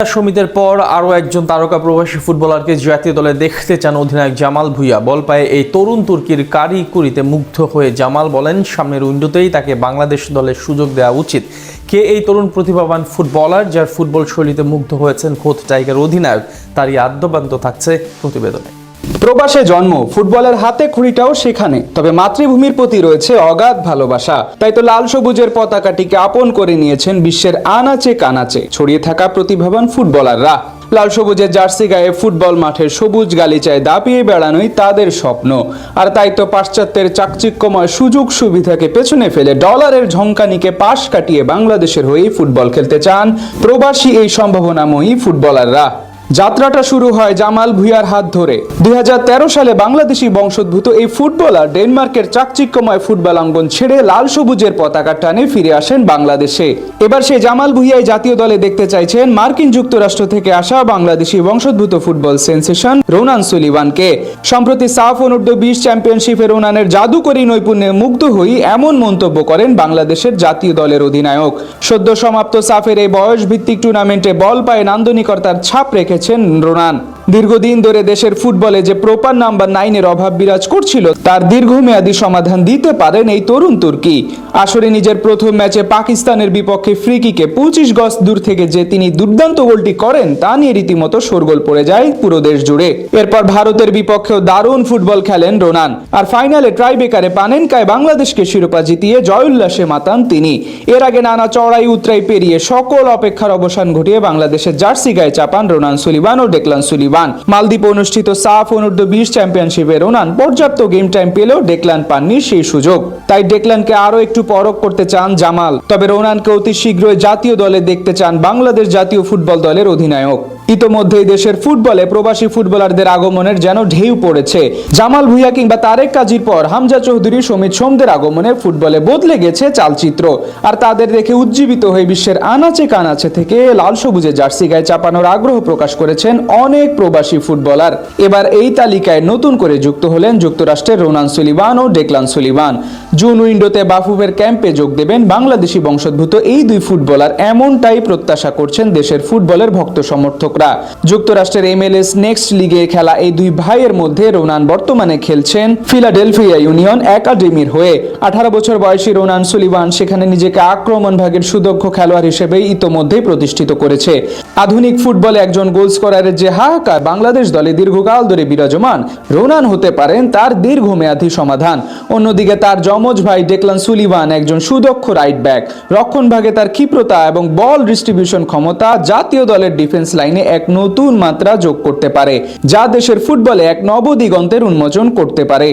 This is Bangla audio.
সমিতির পর আরও একজন তারকা প্রবাসী ফুটবলারকে জাতীয় দলে দেখতে চান অধিনায়ক জামাল ভুঁইয়া। বল পায়ে এই তরুণ তুর্কির কারিকুরিতে মুগ্ধ হয়ে জামাল বলেন, সামনের উইন্ডোতেই তাকে বাংলাদেশ দলের সুযোগ দেওয়া উচিত। কে এই তরুণ প্রতিভাবান ফুটবলার যার ফুটবল শৈলীতে মুগ্ধ হয়েছেন খোদ টাইগার অধিনায়ক, তারই আদ্যপান্ত থাকছে প্রতিবেদনে। প্রবাসে জন্ম, ফুটবলের হাতে খড়িটাও সেখানে, তবে মাতৃভূমির প্রতি রয়েছে অগাধ ভালোবাসা। তাই তো লাল সবুজের পতাকাটিকে আপন করে নিয়েছেন বিশ্বের আনাচে কানাচে ছড়িয়ে থাকা প্রতিভাবান ফুটবলাররা। লাল সবুজের জার্সি গায়ে ফুটবল মাঠের সবুজ গালিচায় দাপিয়ে বেড়ানোই তাদের স্বপ্ন। আর তাই তো পাশ্চাত্যের চাকচিক্যময় সুযোগ সুবিধাকে পেছনে ফেলে ডলারের ঝঙ্কানিকে পাশ কাটিয়ে বাংলাদেশের হয়েই ফুটবল খেলতে চান প্রবাসী এই সম্ভাবনাময়ী ফুটবলাররা। যাত্রাটা শুরু হয় জামাল ভুঁইয়ার হাত ধরে। 2013 সালে বাংলাদেশি বংশোদ্ভূত এই ফুটবলার ডেনমার্কের চাকচিক্যময় ফুটবল অঙ্গন ছেড়ে লাল সবুজের পতাকা টানে ফিরে আসেন বাংলাদেশে। এবার সেই জামাল ভুঁইয়াই জাতীয় দলে দেখতে চাইছেন মার্কিন যুক্তরাষ্ট্র থেকে আসা বাংলাদেশি বংশোদ্ভূত ফুটবল সেন্সেশন রোনান সুলিভানকে। সম্প্রতি সাফ অনূর্ধ্ব 20 চ্যাম্পিয়নশিপে রোনানের জাদুকরী নৈপুণ্যে মুগ্ধ হয়ে এমন মন্তব্য করেন বাংলাদেশের জাতীয় দলের অধিনায়ক। সদ্য সমাপ্ত সাফের এই বয়স ভিত্তিক টুর্নামেন্টে বল পায়ে নান্দনিকতার ছাপ রেখেছেন রোনান। দীর্ঘদিন ধরে দেশের ফুটবলে যে প্রপার নাম্বার 9-এর অভাব বিরাজ করছিল, তার দীর্ঘমেয়াদী সমাধান দিতে পারেন এই তরুণ তুর্কি। আসরে নিজের প্রথম ম্যাচে পাকিস্তানের বিপক্ষে ফ্রি কিকে 25 গজ দূর থেকে যে তিনি দুর্দান্ত গোলটি করেন, তা নিয়ে রীতিমতো শোরগোল পড়ে যায় পুরো দেশ জুড়ে। এরপর ভারতের বিপক্ষেও দারুণ ফুটবল খেলেন রোনান, আর ফাইনালে ট্রাইবেকারে পানেনকায় বাংলাদেশকে শিরোপা জিতিয়ে জয়োল্লাসে মাতান তিনি। এর আগে নানা চড়াই উতরাই পেরিয়ে সকল অপেক্ষার অবসান ঘটিয়ে বাংলাদেশের জার্সি গায়ে চাপান রোনান সুলিভান ও ডেকলান সুলিভান। মালদ্বীপে অনুষ্ঠিত সাফ অনূর্ধ্ব 20 চ্যাম্পিয়নশিপে রোনান পর্যাপ্ত গেম টাইম পেলেও ডেকলান পাননি সেই সুযোগ। তাই ডেকলানকে আরো একটু পরখ করতে চান জামাল। তবে রোনানকে অতি শীঘ্রই জাতীয় দলে দেখতে চান বাংলাদেশ জাতীয় ফুটবল দলের অধিনায়ক। ইতোমধ্যেই দেশের ফুটবলে প্রবাসী ফুটবলারদের আগমনের যেন ঢেউ পড়েছে। জামাল ভুঁইয়া কিংবা তারেক কাজীর পর হামজা চৌধুরী, সমিত সোমদের আগমনে ফুটবলে বদলে গেছে চালচিত্র। আর তাদের দেখে উজ্জীবিত হয়ে বিশ্বের আনাচে কানাচে থেকে লাল সবুজে জার্সি গায়ে চাপানোর আগ্রহ প্রকাশ করেছেন অনেক প্রবাসী ফুটবলার। এবার এই তালিকায় নতুন করে যুক্ত হলেন যুক্তরাষ্ট্রের রোনান সুলিভান ও ডেকলান সুলিভান। জুন উইন্ডোতে বাফুফের ক্যাম্পে যোগ দেবেন বাংলাদেশি বংশোদ্ভূত এই দুই ফুটবলার, এমনটাই প্রত্যাশা করছেন দেশের ফুটবলের ভক্ত সমর্থক। যুক্তরাষ্ট্রের MLS নেক্সট লিগে খেলা এই দুই ভাইয়ের মধ্যে রোনান বর্তমানে খেলছেন ফিলাডেলফিয়া ইউনিয়ন একাডেমির হয়ে। 18 বছর বয়সী রোনান সুলিভান সেখানে নিজেকে আক্রমণ ভাগের সুদক্ষ খেলোয়াড় হিসেবে ইতোমধ্যেই প্রতিষ্ঠিত করেছে। আধুনিক ফুটবলে একজন গোল স্কোরারের যে হাহাকার বাংলাদেশ দলে দীর্ঘকাল ধরে বিরাজমান, রোনান হতে পারেন তার দীর্ঘমেয়াদী সমাধান। অন্যদিকে তার যমজ ভাই ডেকলান সুলিভান একজন সুদক্ষ রাইট ব্যাক। রক্ষণ ভাগে তার ক্ষিপ্রতা এবং বল ডিস্ট্রিবিউশন ক্ষমতা জাতীয় দলের ডিফেন্স লাইনে এক নতুন মাত্রা যোগ করতে পারে, যা দেশের ফুটবলে এক নবদিগন্তের উন্মোচন করতে পারে।